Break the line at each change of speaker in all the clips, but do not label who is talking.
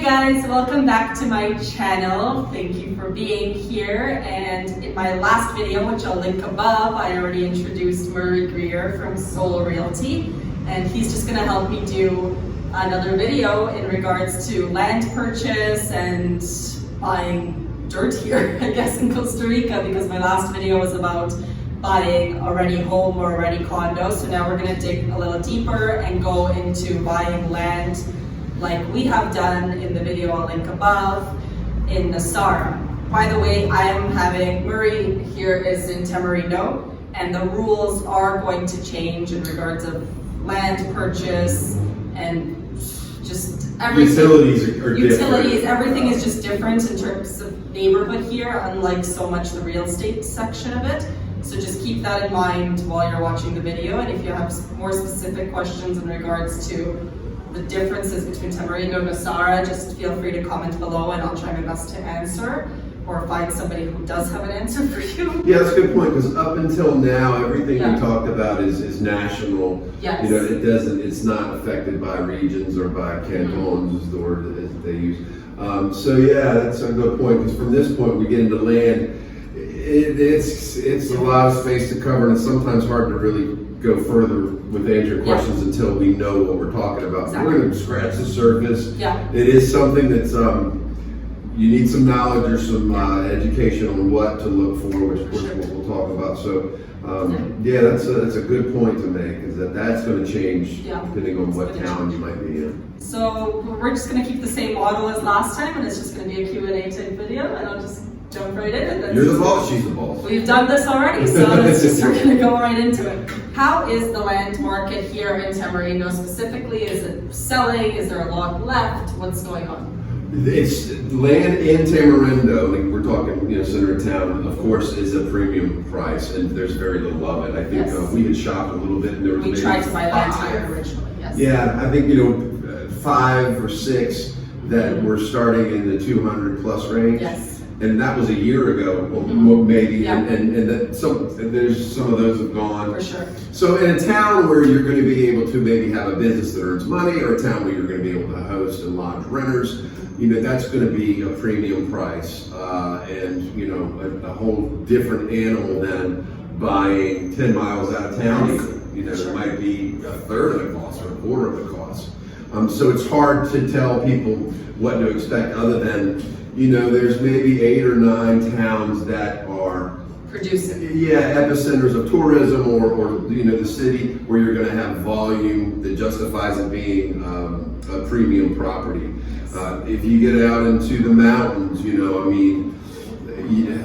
guys, welcome back to my channel. Thank you for being here. And in my last video, which I'll link above, I already introduced Murray Greer from Soul Realty, and he's just going to help me do another video in regards to land purchase and buying dirt here, I guess, in Costa Rica, because my last video was about buying a ready home or a ready condo. So now we're going to dig a little deeper and go into buying land like we have done in the video I'll link above in Nasara. By the way, I am having, Murray here is in Tamarindo, and the rules are going to change in regards of land purchase and just everything.
Utilities are
different. Everything is just different in terms of neighborhood here, unlike so much the real estate section of it. So just keep that in mind while you're watching the video, and if you have more specific questions in regards to the differences between Tamarindo and Nasara, just feel free to comment below and I'll try my best to answer or find somebody who does have an answer for you.
Yeah, that's a good point, because up until now, everything we talked about is national.
Yes.
You know, it's not affected by regions or by cantons, is the word that they use. So yeah, that's a good point, because from this point we get into land, it's a lot of space to cover, and it's sometimes hard to really go further with answering questions until we know what we're talking about. Exactly. We're going to scratch the surface. Yeah. It is something that's you need some knowledge or some education on what to look for, which of course we'll talk about. So yeah, that's a good point to make, is that's going to change depending on what town you might be in.
So we're just going to keep the same model as last time, and it's just going to be a Q&A type video, and I'll just jump right in.
You're the boss, she's the boss.
We've done this already, so we're going to go right into it. How is the land market here in Tamarindo specifically? Is it selling? Is there a lot left? What's going on?
It's land in Tamarindo, like we're talking, center of town, of course, is a premium price, and there's very little of it. I think we had shopped a little bit, and there was
we tried to buy land here originally. Yes.
Yeah, I think 5 or 6 that were starting in the 200 plus range.
Yes.
And that was a year ago, maybe, and there's some of those have gone.
For sure.
So in a town where you're going to be able to maybe have a business that earns money, or a town where you're going to be able to host and lodge renters, that's going to be a premium price, and a whole different animal than buying 10 miles out of town. It might be a third of the cost or a quarter of the cost. So it's hard to tell people what to expect, other than there's maybe 8 or 9 towns that are
producing. Yeah,
epicenters of tourism, or the city where you're going to have volume that justifies it being a premium property. If you get out into the mountains,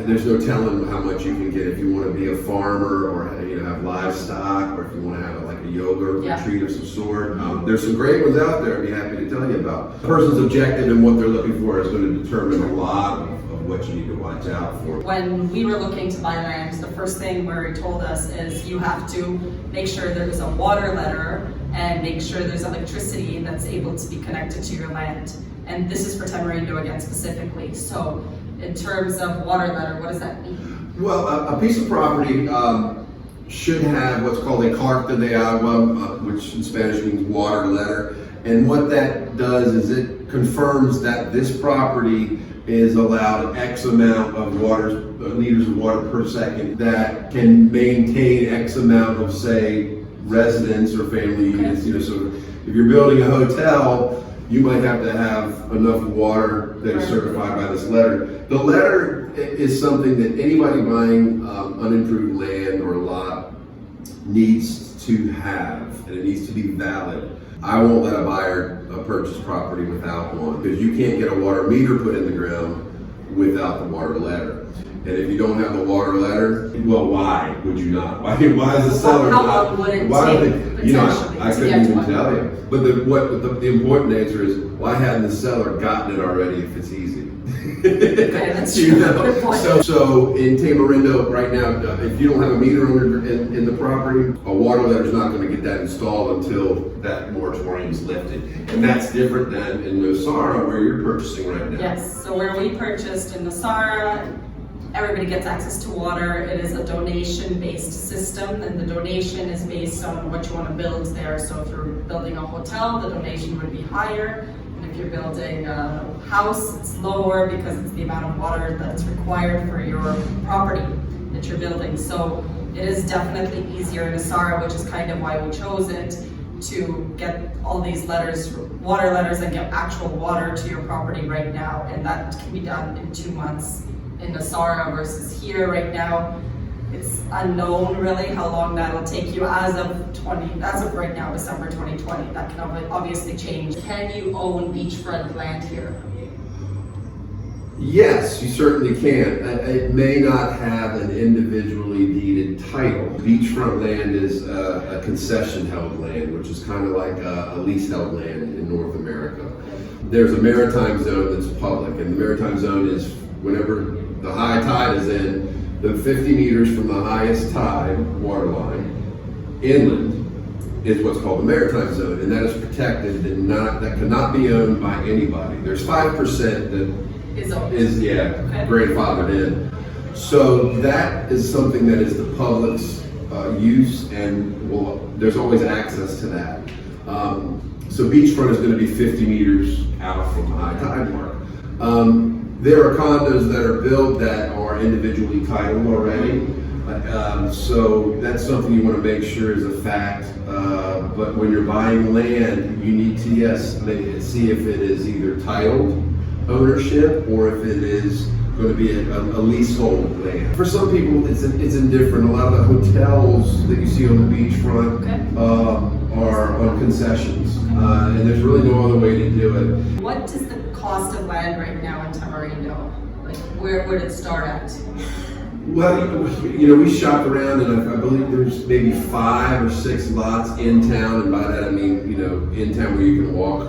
there's no telling how much you can get if you want to be a farmer, or have livestock, or if you want to have a yoga retreat of some sort. There's some great ones out there I'd be happy to tell you about. A person's objective and what they're looking for is going to determine a lot of what you need to watch out for.
When we were looking to buy land, the first thing Murray told us is you have to make sure there's a water letter and make sure there's electricity that's able to be connected to your land. And this is for Tamarindo again specifically. So in terms of water letter, what does that mean?
Well, a piece of property should have what's called a carta de agua, which in Spanish means water letter. And what that does is it confirms that this property is allowed X amount of liters of water per second that can maintain X amount of, say, residents or family units. So if you're building a hotel, you might have to have enough water that is certified by this letter. The letter is something that anybody buying unimproved land or a lot needs to have, and it needs to be valid. I won't let a buyer purchase property without one, because you can't get a water meter put in the ground without the water letter. And if you don't have the water letter, well, why would you not? Why is the seller
How
not?
long would it take,
I couldn't even tell you. But the important answer is, why hadn't the seller gotten it already if it's easy?
Okay, that's true. Good point.
So in Tamarindo right now, if you don't have a meter in the property, a water letter is not going to get that installed until that moratorium is lifted. And that's different than in Nasara, where you're purchasing right now.
Yes, so where we purchased in Nasara, everybody gets access to water. It is a donation-based system, and the donation is based on what you want to build there. So if you're building a hotel, the donation would be higher. And if you're building a house, it's lower because it's the amount of water that's required for your property that you're building. So it is definitely easier in Asara, which is kind of why we chose it, to get all these letters, water letters, and get actual water to your property right now. And that can be done in 2 months in Asara versus here right now. It's unknown really how long that'll take you as of right now, December 2020. That can obviously change. Can you own beachfront land here?
Yes, you certainly can. It may not have an individually deeded title. Beachfront land is a concession-held land, which is kind of like a lease-held land in North America. There's a maritime zone that's public, and the maritime zone is whenever the high tide is in, the 50 meters from the highest tide water line inland is what's called the maritime zone, and that is protected and that cannot be owned by anybody. There's 5% that is grandfathered in. So that is something that is the public's use, and there's always access to that. So beachfront is going to be 50 meters out from the high tide mark. There are condos that are built that are individually titled already. So that's something you want to make sure is a fact. But when you're buying land, you need to, see if it is either titled ownership or if it is going to be a leasehold land. For some people, it's indifferent. A lot of the hotels that you see on the beachfront are on concessions, and there's really no other way to do it.
What is the cost of land right now in Tamarindo? Like, where would it start at?
Well, we shopped around, and I believe there's maybe 5 or 6 lots in town, and by that I mean, in town where you can walk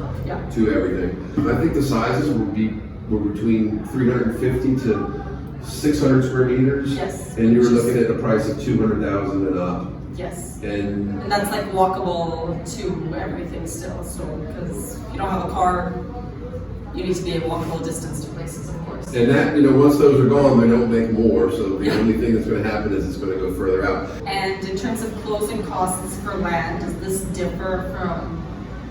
to everything. I think the sizes were between 350 to 600 square meters.
Yes.
And you were looking at a price of 200,000 and up.
Yes.
And
that's like walkable to everything still. So because if you don't have a car, you need to be a walkable distance to places, of course.
And that, once those are gone, they don't make more. So the only thing that's going to happen is it's going to go further out.
And in terms of closing costs for land, does this differ from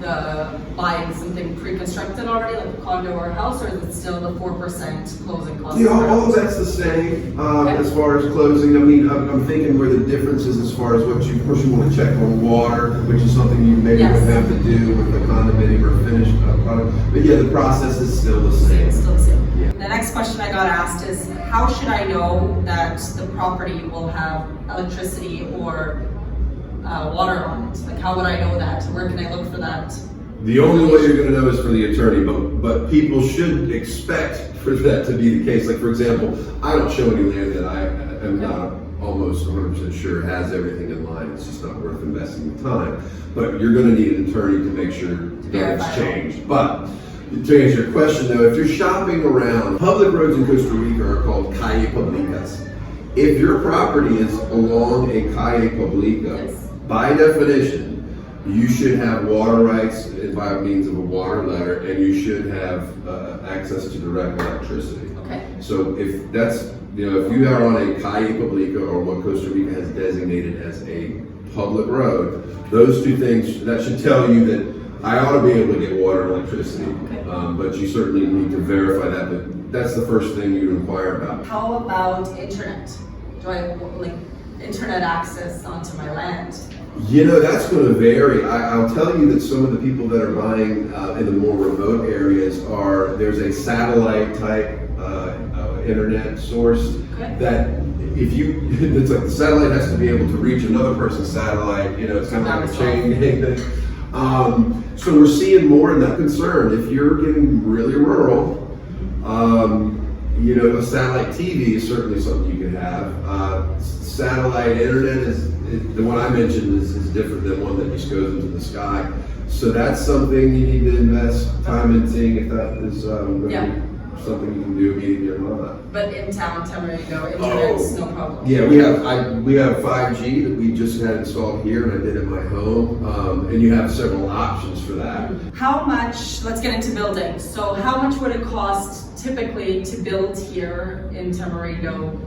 the buying something pre-constructed already, like a condo or a house, or is it still the 4% closing cost?
All of that's the same as far as closing. I mean, I'm thinking where the difference is as far as of course you want to check on water, which is something you maybe would have to do with a condominium or finished product. But yeah, the process is still the same.
It's still the same.
Yeah.
The next question I got asked is, how should I know that the property will have electricity or water on it? Like, how would I know that? Where can I look for that?
The only way you're going to know is for the attorney, but people should expect for that to be the case. Like, for example, I don't show any land that I am not almost 100% sure has everything in line. It's just not worth investing the time. But you're going to need an attorney to make sure that it's changed. But to answer your question, though, if you're shopping around, public roads in Costa Rica are called calle públicas. If your property is along a calle pública, by definition, you should have water rights by means of a water letter, and you should have access to direct electricity.
Okay.
So if that's, if you are on a calle pública, or what Costa Rica has designated as a public road, those two things, that should tell you that I ought to be able to get water and electricity.
Okay.
But you certainly need to verify that, but that's the first thing you inquire about.
How about internet? Do I like internet access onto my land?
That's going to vary. I'll tell you that some of the people that are buying in the more remote areas there's a satellite type internet source that it's like the satellite has to be able to reach another person's satellite. It's kind of like a chain thing. So we're seeing more in that concern. If you're getting really rural, a satellite TV is certainly something you can have. Satellite internet the one I mentioned is different than one that just goes into the sky. So that's something you need to invest time in seeing if that is something you can do immediately or not.
But in town, Tamarindo, internet's no problem.
Yeah, we have 5G that we just had installed here, and I did at my home. And you have several options for that.
How much? Let's get into building. So, how much would it cost typically to build here in Tamarindo?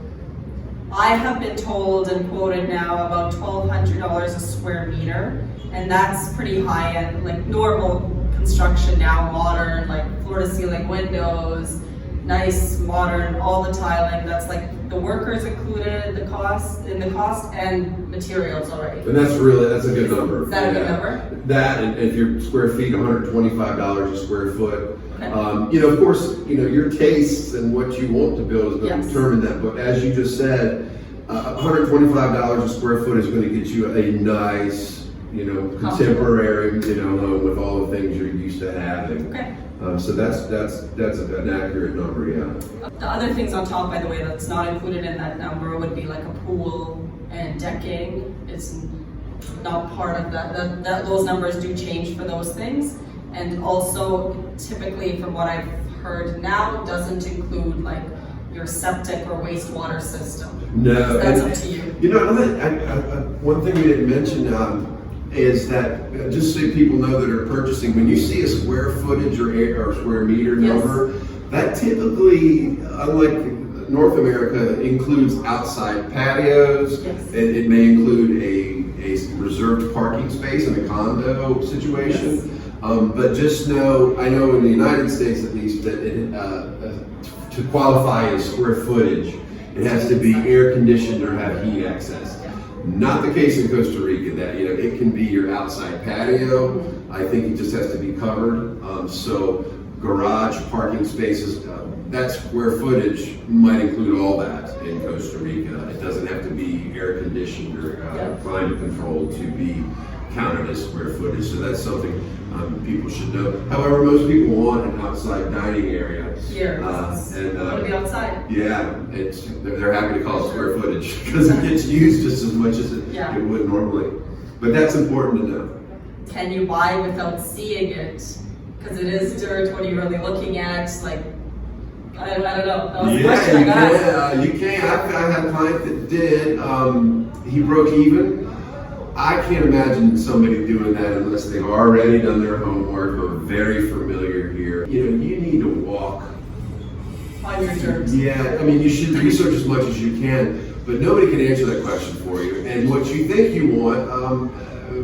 I have been told and quoted now about $1,200 a square meter, and that's pretty high end, like normal construction now, modern, like floor-to-ceiling windows, nice, modern, all the tiling. That's like the workers included the cost and materials already.
And that's a good number.
Is that a good number?
That, and if your square feet, $125 a square foot.
Okay.
Of course, your tastes and what you want to build is going to
Yes.
determine that. But as you just said, $125 a square foot is going to get you a nice, contemporary, home with all the things you're used to having.
Okay.
So that's an accurate number, yeah.
The other things on top, by the way, that's not included in that number would be like a pool and decking. It's not part of that. Those numbers do change for those things. And also, typically, from what I've heard now, doesn't include like your septic or wastewater system.
No,
That's up to you.
One thing we didn't mention is that just so people know that are purchasing, when you see a square footage or square meter number, that typically, unlike North America, includes outside patios.
Yes.
It may include a reserved parking space in a condo situation.
Yes.
But just know, I know in the United States at least, that to qualify as square footage, it has to be air conditioned or have heat access. Not the case in Costa Rica. That it can be your outside patio. I think it just has to be covered. So garage, parking spaces, that square footage might include all that in Costa Rica. It doesn't have to be air conditioned or climate controlled to be counted as square footage. So that's something people should know. However, most people want an outside dining area.
Here, to be outside.
Yeah, they're happy to call it square footage because it gets used just as much as it would normally. But that's important to know.
Can you buy without seeing it? Because it is dirt. What are you really looking at? Like, I don't know. That was a question I got asked.
You can. I had a client that did. He broke even. I can't imagine somebody doing that unless they've already done their homework or very familiar here. You need to walk
On your dirt.
Yeah, I mean, you should research as much as you can, but nobody can answer that question for you. And what you think you want,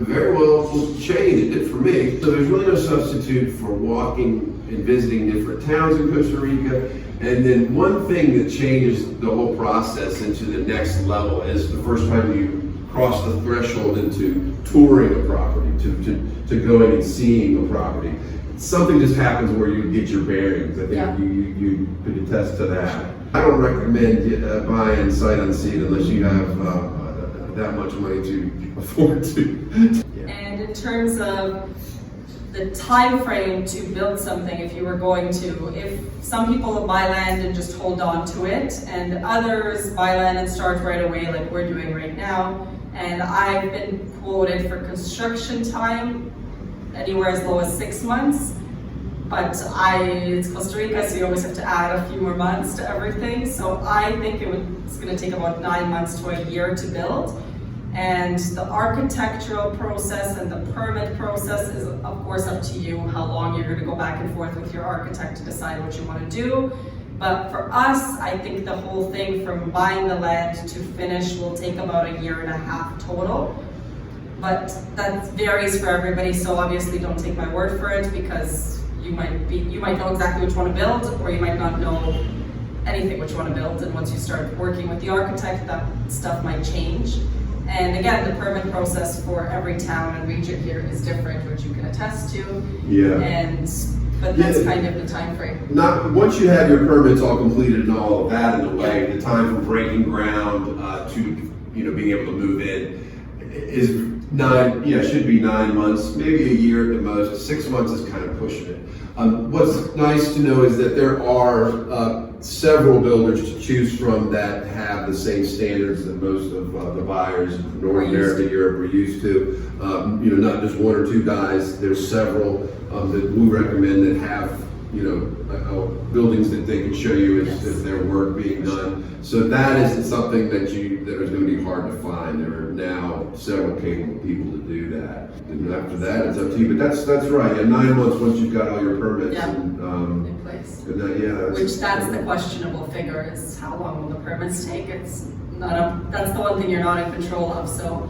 very well will change. It did for me. So there's really no substitute for walking and visiting different towns in Costa Rica. And then one thing that changes the whole process into the next level is the first time you cross the threshold into touring a property, to going and seeing a property. Something just happens where you get your bearings. I think you could attest to that. I don't recommend buying sight unseen unless you have that much money to afford to.
And in terms of the time frame to build something, if you were going to, if some people buy land and just hold on to it, and others buy land and start right away like we're doing right now, and I've been quoted for construction time anywhere as low as 6 months, but it's Costa Rica, so you always have to add a few more months to everything. So I think it's going to take about 9 months to a year to build. And the architectural process and the permit process is of course up to you, how long you're going to go back and forth with your architect to decide what you want to do. But for us, I think the whole thing from buying the land to finish will take about 1.5 years total. But that varies for everybody, so obviously don't take my word for it, because you might know exactly what you want to build, or you might not know anything what you want to build, and once you start working with the architect, that stuff might change. And again, the permit process for every town and region here is different, which you can attest to. But that's kind of the time frame.
Once you have your permits all completed and all of that in the way, the time from breaking ground to being able to move in is should be 9 months, maybe a year at the most. 6 months is kind of pushing it. What's nice to know is that there are several builders to choose from that have the same standards that most of the buyers in North America, Europe are used to. Not just one or two guys. There's several that we recommend that have buildings that they can show you as their work being done. So that isn't something that is going to be hard to find. There are now several capable people to do that. And after that, it's up to you. But that's right. 9 months once you've got all your permits
in place. That's the questionable figure, is how long will the permits take? That's the one thing you're not in control of. So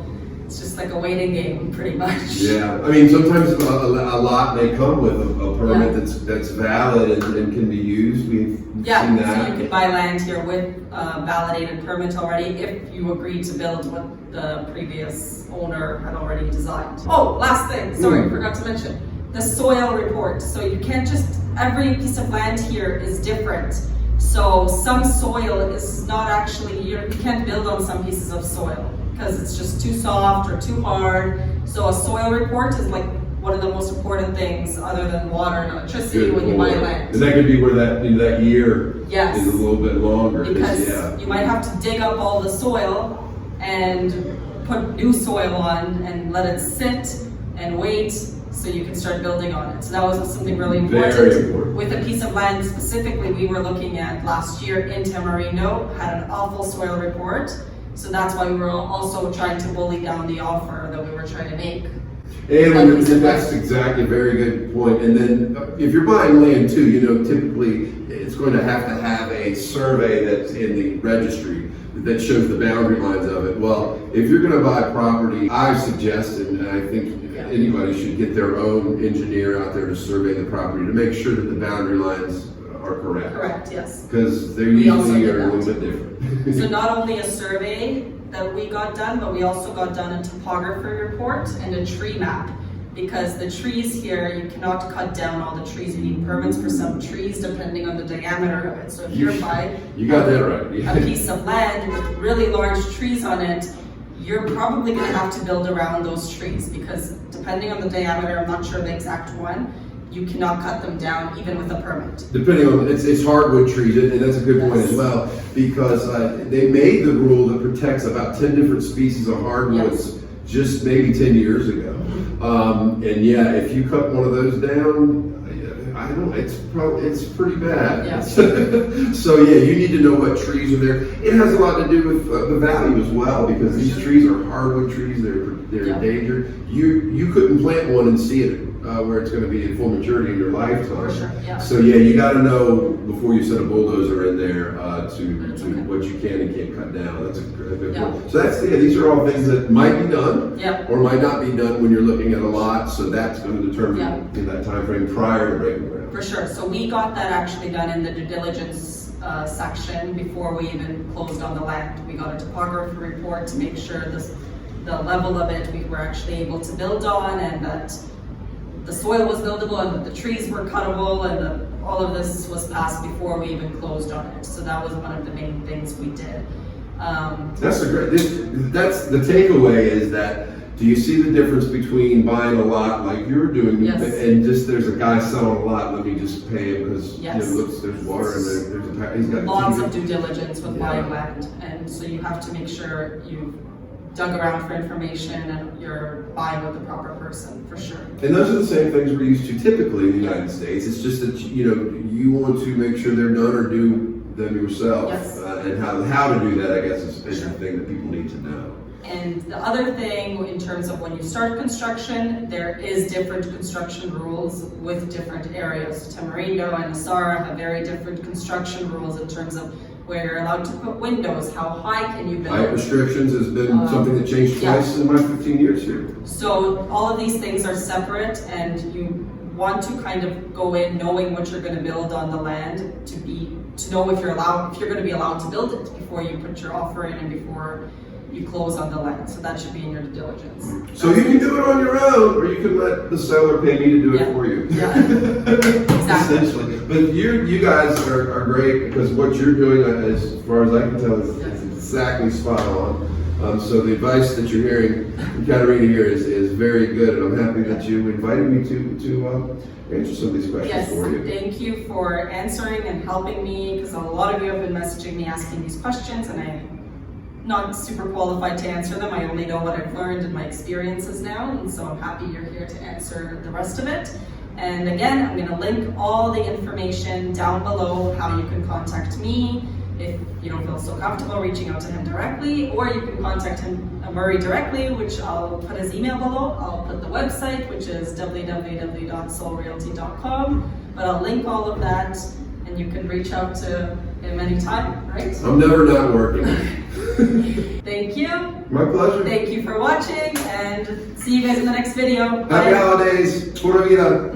it's just like a waiting game, pretty much.
Yeah, I mean, sometimes a lot may come with a permit that's valid and can be used. We've seen that.
So you can buy land here with a validated permit already if you agree to build what the previous owner had already designed. Oh, last thing, sorry, forgot to mention. The soil report. So you can't just, every piece of land here is different. So some soil is not actually, you can't build on some pieces of soil because it's just too soft or too hard. So a soil report is like one of the most important things other than water and electricity when you buy land.
And that could be where that year is a little bit longer.
Because you might have to dig up all the soil and put new soil on and let it sit and wait so you can start building on it. So that was something really important.
Very important.
With a piece of land specifically we were looking at last year in Tamarindo, had an awful soil report. So that's why we were also trying to bully down the offer that we were trying to make.
And that's exactly a very good point. And then if you're buying land too, typically it's going to have a survey that's in the registry that shows the boundary lines of it. Well, if you're going to buy property, I've suggested, and I think anybody should get their own engineer out there to survey the property to make sure that the boundary lines are correct.
Correct, yes.
Because they usually are a little bit different.
So not only a survey that we got done, but we also got done a topography report and a tree map. Because the trees here, you cannot cut down all the trees. You need permits for some trees depending on the diameter of it. So if you're buying a piece of land with really large trees on it, you're probably going to have to build around those trees because depending on the diameter, I'm not sure the exact one, you cannot cut them down even with a permit.
Depending on, it's hardwood trees, and that's a good point as well, because they made the rule that protects about 10 different species of hardwoods just maybe 10 years ago. And yeah, if you cut one of those down, I don't know, it's pretty bad.
Yes.
So yeah, you need to know what trees are there. It has a lot to do with the value as well, because these trees are hardwood trees. They're endangered. You couldn't plant one and see it where it's going to be in full maturity in your lifetime. So yeah, you got to know before you set a bulldozer in there to what you can and can't cut down. That's a good point. So these are all things that might be done or might not be done when you're looking at a lot. So that's going to determine in that time frame prior to breaking ground.
For sure. So we got that actually done in the due diligence section before we even closed on the land. We got a topography report to make sure the level of it we were actually able to build on, and that the soil was buildable and that the trees were cuttable, and that all of this was passed before we even closed on it. So that was one of the main things we did.
That's the takeaway is that, do you see the difference between buying a lot like you're doing and just there's a guy selling a lot, let me just pay him because there's water and he's got
lots of due diligence with buying land, and so you have to make sure you dug around for information and you're buying with the proper person, for sure.
And those are the same things we're used to typically in the United States. It's just that you want to make sure they're done or do them yourself, and how to do that, I guess, is the thing that people need to know.
And the other thing, in terms of when you start construction, there is different construction rules with different areas. Tamarindo and Asara have very different construction rules in terms of where you're allowed to put windows, how high can you build.
Height restrictions has been something that changed twice in my 15 years here.
So all of these things are separate, and you want to kind of go in knowing what you're going to build on the land to know if you're going to be allowed to build it before you put your offer in and before you close on the land. So that should be in your due diligence.
So you can do it on your own, or you can let the seller pay me to do it for you.
Exactly.
Essentially. But you guys are great, because what you're doing, as far as I can tell, is exactly spot on. So the advice that you're hearing from Katarina here is very good, and I'm happy that you invited me to answer some of these questions for you.
Thank you for answering and helping me, because a lot of you have been messaging me asking these questions, and I'm not super qualified to answer them. I only know what I've learned in my experiences now, and so I'm happy you're here to answer the rest of it. And again, I'm going to link all the information down below, how you can contact me if you don't feel so comfortable reaching out to him directly, or you can contact Murray directly, which I'll put his email below. I'll put the website, which is www.soulrealty.com, but I'll link all of that, and you can reach out to him anytime, right?
I'm never not working.
Thank you.
My pleasure.
Thank you for watching. and see you guys in the next video.
Happy
Bye.
holidays. Pura vida.